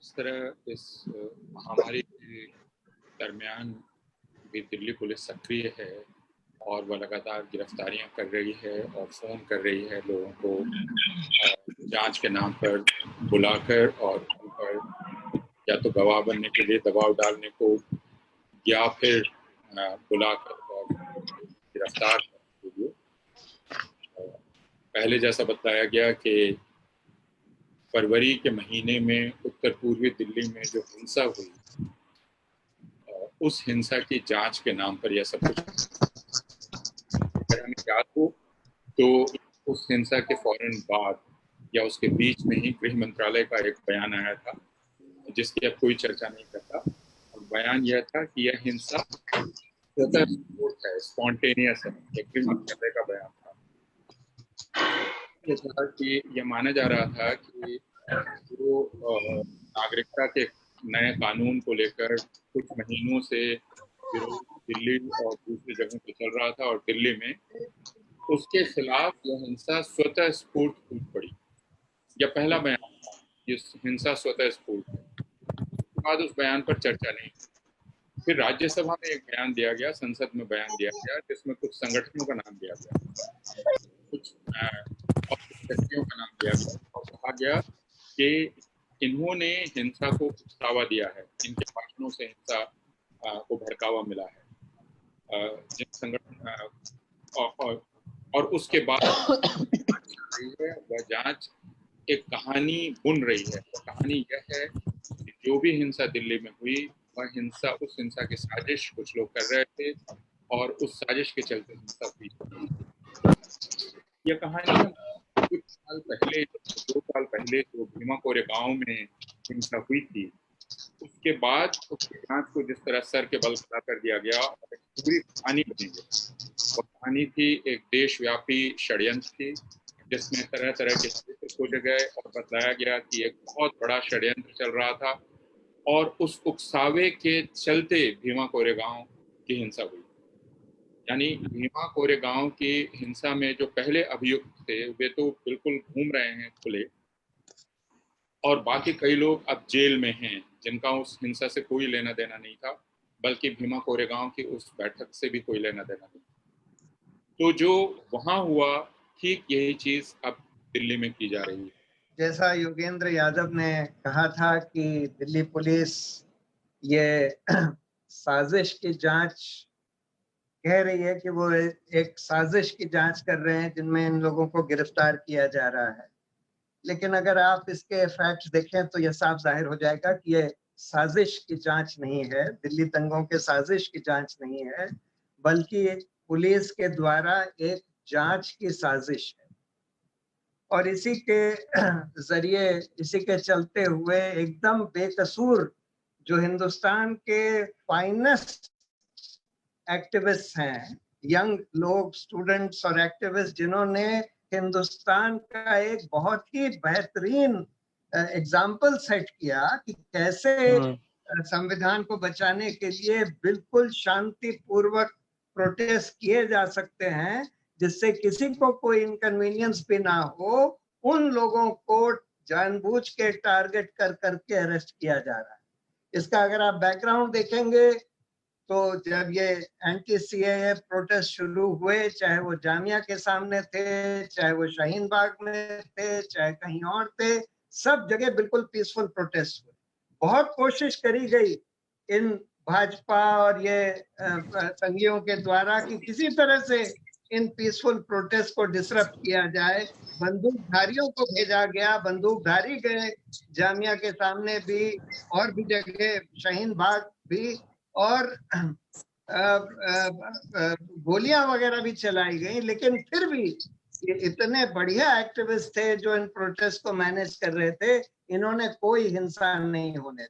जिस तरह इस महामारी के दरमियान भी दिल्ली पुलिस सक्रिय है और वह लगातार गिरफ्तारियां कर रही है और फ़ोन कर रही है लोगों को जांच के नाम पर बुलाकर और उन पर या तो गवाह बनने के लिए दबाव डालने को या फिर बुलाकर और गिरफ्तार करने के लिए। पहले जैसा बताया गया कि फरवरी के महीने में उत्तर पूर्वी दिल्ली में जो हिंसा हुई, उस हिंसा की जांच के नाम पर यह सब कुछ, अगर हमें याद हो तो उस हिंसा के फौरन बाद या उसके बीच में ही गृह मंत्रालय का एक बयान आया था जिसकी अब कोई चर्चा नहीं करता। और बयान यह था कि यह हिंसा स्वतःस्फूर्त है, स्पॉन्टेनियस है। गृह मंत्रालय का बयान था। ये था कि यह माना जा रहा था कि जो नागरिकता के नए कानून को लेकर कुछ महीनों से विरोध दिल्ली और दूसरी जगहों पर चल रहा था और दिल्ली में उसके खिलाफ यह हिंसा स्वतः स्फूर्त टूट पड़ी। यह पहला बयान था, इस हिंसा स्वतः स्फूर्त है। उसके बाद उस बयान पर चर्चा नहीं। फिर राज्यसभा में एक बयान दिया गया, संसद में बयान दिया गया जिसमें कुछ संगठनों का नाम दिया गया, कुछ व्यक्तियों का नाम दिया गया और कहा गया कि इन्होंने हिंसा को उकसावा दिया है, इनके भाषणों से हिंसा को भड़कावा मिला है। जिन संगठन और उसके बाद वह जांच एक कहानी बुन रही है। वह कहानी यह है कि जो भी हिंसा दिल्ली में हुई वह हिंसा, उस हिंसा की साजिश कुछ लोग कर रहे थे और उस साजिश के चलते हिंसा हुई। यह कहानी कुछ साल पहले, 2 साल पहले जो भीमा कोरेगांव में हिंसा हुई थी, उसके बाद उसकी जांच को जिस तरह सर के बल खड़ा कर दिया गया और एक पूरी कहानी बनी गई। वो कहानी थी एक देशव्यापी षड्यंत्र थी जिसमें तरह तरह के चित्र खोजे गए और बताया गया कि एक बहुत बड़ा षड्यंत्र चल रहा था और उस उकसावे के चलते भीमा कोरेगांव की हिंसा हुई। यानी भीमा कोरेगांव की हिंसा में जो पहले अभियुक्त थे वे तो बिल्कुल घूम रहे हैं खुले, और बाकी कई लोग अब जेल में हैं जिनका उस हिंसा से कोई लेना देना नहीं था, बल्कि भीमा कोरेगांव की उस बैठक से भी कोई लेना देना नहीं। तो जो वहां हुआ ठीक यही चीज अब दिल्ली में की जा रही है। जैसा योगेंद्र यादव ने कहा था कि दिल्ली पुलिस ये साजिश की जांच कह रही है कि वो एक साजिश की जांच कर रहे हैं जिनमें इन लोगों को गिरफ्तार किया जा रहा है, लेकिन अगर आप इसके फैक्ट्स देखें तो यह साफ जाहिर हो जाएगा कि ये साजिश की जांच नहीं है, दिल्ली दंगों के साजिश की जांच नहीं है, बल्कि पुलिस के द्वारा एक जांच की साजिश है। और इसी के जरिए, इसी के चलते हुए एकदम बेकसूर जो हिंदुस्तान के फाइनेस्ट एक्टिविस्ट हैं, यंग लोग, स्टूडेंट्स और एक्टिविस्ट, जिन्होंने हिंदुस्तान का एक बहुत ही बेहतरीन एग्जाम्पल सेट किया कि कैसे संविधान को बचाने के लिए बिल्कुल शांतिपूर्वक प्रोटेस्ट किए जा सकते हैं जिससे किसी को कोई इनकन्वीनियंस भी ना हो, उन लोगों को जानबूझ के टारगेट कर करके अरेस्ट किया जा रहा है। इसका अगर आप बैकग्राउंड देखेंगे तो जब ये एंटी सीएए प्रोटेस्ट शुरू हुए, चाहे वो जामिया के सामने थे, चाहे वो शाहीन बाग में थे, चाहे कहीं और थे, सब जगह बिल्कुल पीसफुल प्रोटेस्ट हुए। बहुत कोशिश करी गई इन भाजपा और ये संघियों के द्वारा कि किसी तरह से इन पीसफुल प्रोटेस्ट को डिसरप्ट किया जाए। बंदूकधारियों को भेजा गया, बंदूकधारी गए जामिया के सामने भी और भी जगह, शाहीन बाग भी, और गोलियां वगैरह भी चलाई गई, लेकिन फिर भी ये इतने बढ़िया एक्टिविस्ट थे जो इन प्रोटेस्ट को मैनेज कर रहे थे, इन्होंने कोई हिंसा नहीं होने दी।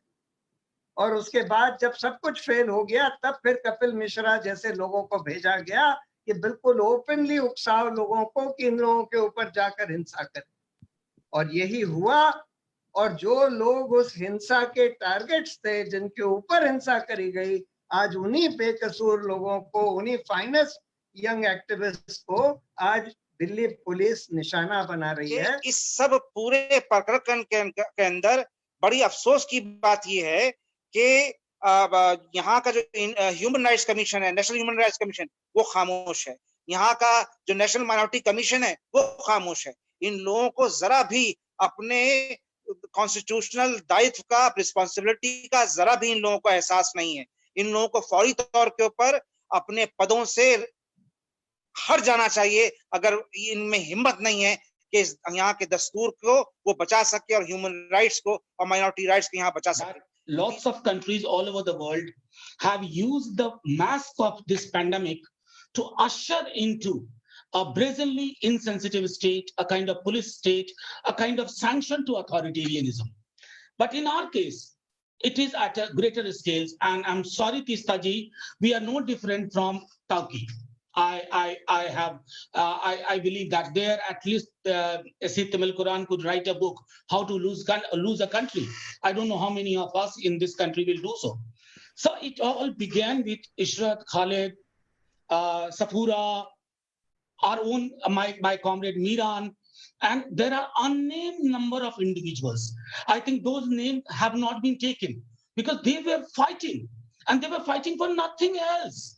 और उसके बाद जब सब कुछ फेल हो गया तब फिर कपिल मिश्रा जैसे लोगों को भेजा गया कि बिल्कुल ओपनली उकसाओ लोगों को कि इन लोगों के ऊपर जाकर हिंसा करें, और यही हुआ। और जो लोग उस हिंसा के टारगेट्स थे, जिनके ऊपर हिंसा करी गई, आज उन्हीं बेकसूर लोगों को, उन्हीं फाइनेस्ट यंग एक्टिविस्ट को आज दिल्ली पुलिस निशाना बना रही है। इस सब पूरे प्रकरण के अंदर बड़ी अफसोस की बात यह है कि यहाँ का जो ह्यूमन राइट्स कमीशन है, नेशनल ह्यूमन राइट्स कमीशन, वो खामोश है। यहाँ का जो नेशनल माइनॉरिटी कमीशन है वो खामोश है। इन लोगों को जरा भी अपने कॉन्स्टिट्यूशनल दायित्व का, रिस्पॉन्सिबिलिटी का जरा भी इन लोगों को एहसास नहीं है। इन लोगों को फौरी तौर के ऊपर अपने पदों से हट जाना चाहिए अगर इनमें हिम्मत नहीं है कि यहाँ के दस्तूर को वो बचा सके और ह्यूमन राइट्स को और माइनॉरिटी राइट्स को यहाँ बचा सके। Lots of countries all over the world have used the mask of this pandemic to usher into a brazenly insensitive state, a kind of police state, a kind of sanction to authoritarianism. But in our case, it is at a greater scale. And I'm sorry, Tistaji, we are no different from Turkey. I believe that there at least Sid Tamil Quran could write a book, How to Lose a Country. I don't know how many of us in this country will do so. So it all began with Ishrat, Khaled, Safura, our own, my comrade Miran, and there are unnamed number of individuals. I think those names have not been taken because they were fighting, and they were fighting for nothing else.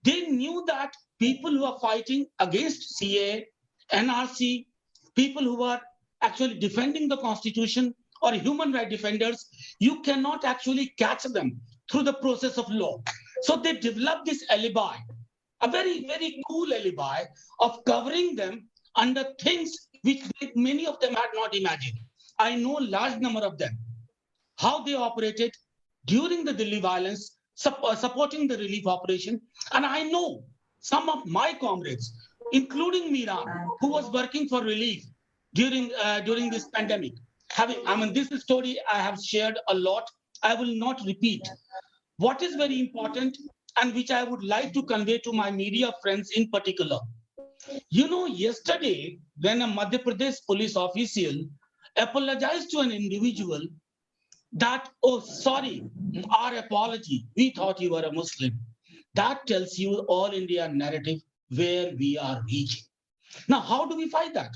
They knew that people who are fighting against CA, NRC, people who are actually defending the constitution or human rights defenders, you cannot actually catch them through the process of law. So they developed this alibi, a very, very cool alibi of covering them under things which many of them had not imagined. I know a large number of them, how they operated during the Delhi violence, supporting the relief operation. And I know some of my comrades, including Miran, who was working for relief during this pandemic. This story I have shared a lot. I will not repeat. What is very important and which I would like to convey to my media friends in particular. Yesterday, when a Madhya Pradesh police official apologized to an individual that, oh, sorry, our apology, we thought you were a Muslim. That tells you all India narrative where we are reaching. Now, how do we fight that?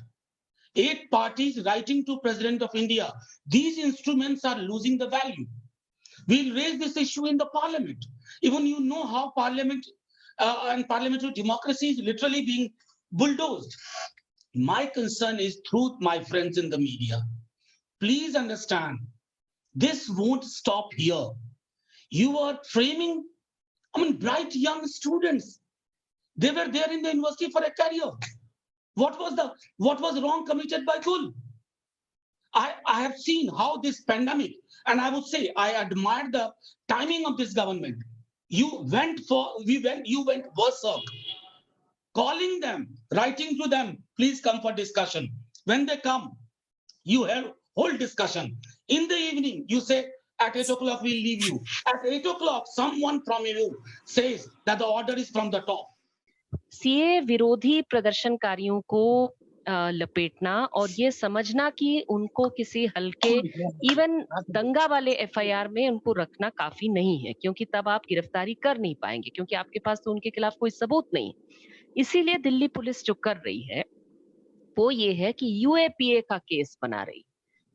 8 parties writing to President of India. These instruments are losing the value. We'll raise this issue in the parliament. Even you know how parliament and parliamentary democracy is literally being bulldozed. My concern is through my friends in the media. Please understand, this won't stop here. You are framing, bright young students. They were there in the university for a career. What was wrong committed by Gul? I have seen how this pandemic, and I would say I admire the timing of this government. You went berserk, calling them, writing to them, please come for discussion. When they come, you have whole discussion. In the evening, you say, at 8 o'clock, we'll leave you. At 8 o'clock, someone from you says that the order is from the top. CA विरोधी प्रदर्शनकारियों को लपेटना और ये समझना कि उनको किसी हल्के इवन दंगा वाले एफआईआर में उनको रखना काफी नहीं है, क्योंकि तब आप गिरफ्तारी कर नहीं पाएंगे, क्योंकि आपके पास तो उनके खिलाफ कोई सबूत नहीं। इसीलिए दिल्ली पुलिस जो कर रही है वो ये है कि यूएपीए का केस बना रही।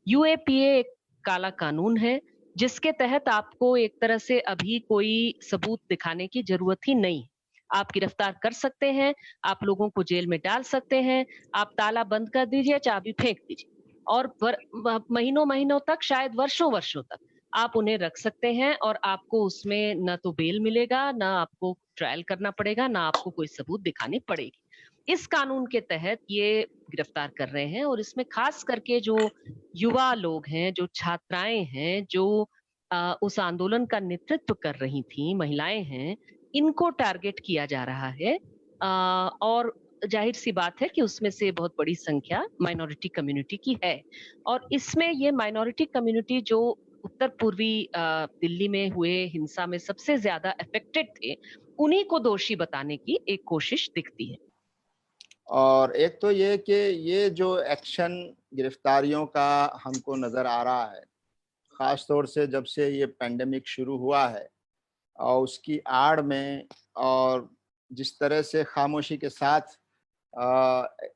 यूएपीए एक काला कानून है जिसके तहत आपको एक तरह से अभी कोई सबूत दिखाने की जरूरत ही नहीं। आप गिरफ्तार कर सकते हैं, आप लोगों को जेल में डाल सकते हैं, आप ताला बंद कर दीजिए, चाबी फेंक दीजिए, और महीनों तक, शायद वर्षों तक आप उन्हें रख सकते हैं और आपको उसमें न तो बेल मिलेगा, ना आपको ट्रायल करना पड़ेगा, ना आपको कोई सबूत दिखानी पड़ेगी। इस कानून के तहत ये गिरफ्तार कर रहे हैं और इसमें खास करके जो युवा लोग हैं, जो छात्राएं हैं, जो उस आंदोलन का नेतृत्व कर रही थी, महिलाएं हैं, इनको टारगेट किया जा रहा है। और जाहिर सी बात है कि उसमें से बहुत बड़ी संख्या माइनॉरिटी कम्युनिटी की है, और इसमें ये माइनॉरिटी कम्युनिटी जो उत्तर पूर्वी दिल्ली में हुए हिंसा में सबसे ज्यादा अफेक्टेड थे, उन्हीं को दोषी बताने की एक कोशिश दिखती है। और एक तो ये कि ये जो एक्शन गिरफ्तारियों का हमको नज़र आ रहा है, ख़ास तौर से जब से ये पेंडेमिक शुरू हुआ है और उसकी आड़ में और जिस तरह से खामोशी के साथ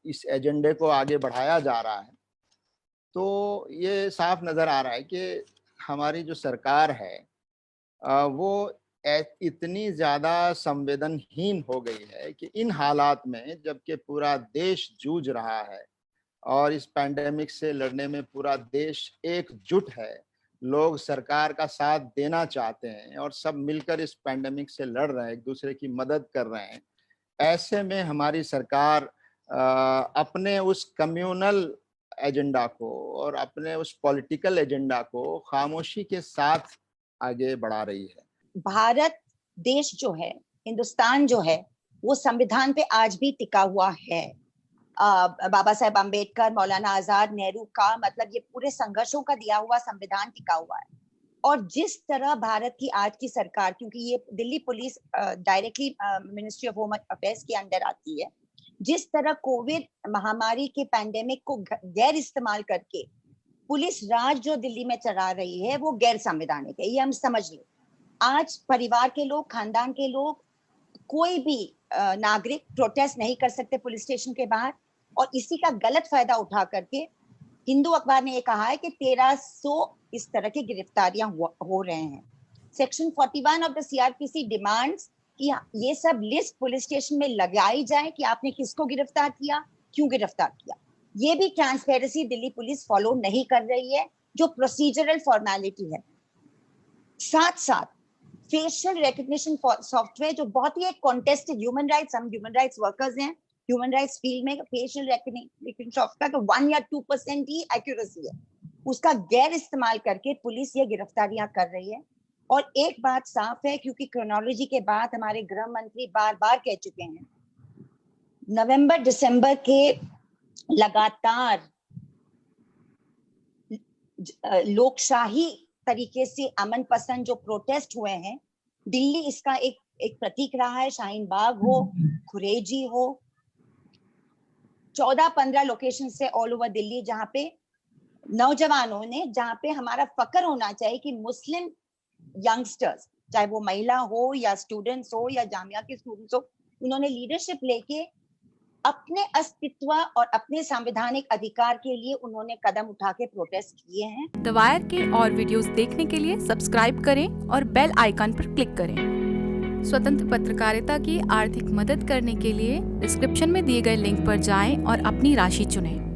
इस एजेंडे को आगे बढ़ाया जा रहा है, तो ये साफ नज़र आ रहा है कि हमारी जो सरकार है वो इतनी ज़्यादा संवेदनहीन हो गई है कि इन हालात में, जबकि पूरा देश जूझ रहा है और इस पैंडेमिक से लड़ने में पूरा देश एकजुट है, लोग सरकार का साथ देना चाहते हैं और सब मिलकर इस पैंडेमिक से लड़ रहे हैं, एक दूसरे की मदद कर रहे हैं। ऐसे में हमारी सरकार अपने उस कम्युनल एजेंडा को और अपने उस पॉलिटिकल एजेंडा को खामोशी के साथ आगे बढ़ा रही है। भारत देश जो है, हिंदुस्तान जो है, वो संविधान पे आज भी टिका हुआ है। बाबा साहेब अम्बेडकर, मौलाना आजाद, नेहरू का मतलब ये पूरे संघर्षों का दिया हुआ संविधान टिका हुआ है। और जिस तरह भारत की आज की सरकार, क्योंकि ये Delhi police directly ministry of home affairs के अंडर आती है, जिस तरह कोविड महामारी के पैंडेमिक को गैर इस्तेमाल करके पुलिस राज जो दिल्ली में चला रही है वो गैर संवैधानिक है, ये हम समझ लें। आज परिवार के लोग, खानदान के लोग, कोई भी नागरिक प्रोटेस्ट नहीं कर सकते पुलिस स्टेशन के बाहर, और इसी का गलत फायदा उठा करके हिंदू अखबार ने ये कहा है कि 1300 इस तरह की गिरफ्तारियां हो रहे हैं। Section 41 of the CrPC demands कि ये सब लिस्ट पुलिस स्टेशन में लगाई जाए कि आपने किसको गिरफ्तार किया, क्यों गिरफ्तार किया। ये भी ट्रांसपेरेंसी दिल्ली पुलिस फॉलो नहीं कर रही है, जो प्रोसीजरल फॉर्मेलिटी है। साथ साथ फेशियल रिकग्निशन सॉफ्टवेयर, जो बहुत ही एक कॉन्टेस्टेड, ह्यूमन राइट्स, हम ह्यूमन राइट्स वर्कर्स हैं, ह्यूमन राइट्स फील्ड में फेशियल रिकग्निशन सॉफ्टवेयर का 1 या 2% ही एक्यूरेसी है, उसका गैर इस्तेमाल करके पुलिस ये गिरफ्तारियां कर रही है। और एक बात साफ है, क्योंकि क्रोनोलॉजी के बाद हमारे गृह मंत्री बार बार कह चुके हैं, नवंबर दिसंबर के लगातार लोकशाही तरीके से अमन पसंद जो प्रोटेस्ट हुए हैं, दिल्ली इसका एक प्रतीक रहा है। शाहीन बाग हो, खुरेजी हो, 14-15 लोकेशन से ऑल ओवर दिल्ली, जहाँ पे नौजवानों ने, जहाँ पे हमारा फक्र होना चाहिए कि मुस्लिम यंगस्टर्स, चाहे वो महिला हो या स्टूडेंट्स हो या जामिया के स्टूडेंट्स हो, उन्होंने लीडरशिप लेके अपने अस्तित्व और अपने संवैधानिक अधिकार के लिए उन्होंने कदम उठा के प्रोटेस्ट किए हैं। द वायर के और वीडियोस देखने के लिए सब्सक्राइब करें और बेल आइकन पर क्लिक करें। स्वतंत्र पत्रकारिता की आर्थिक मदद करने के लिए डिस्क्रिप्शन में दिए गए लिंक पर जाएं और अपनी राशि चुनें।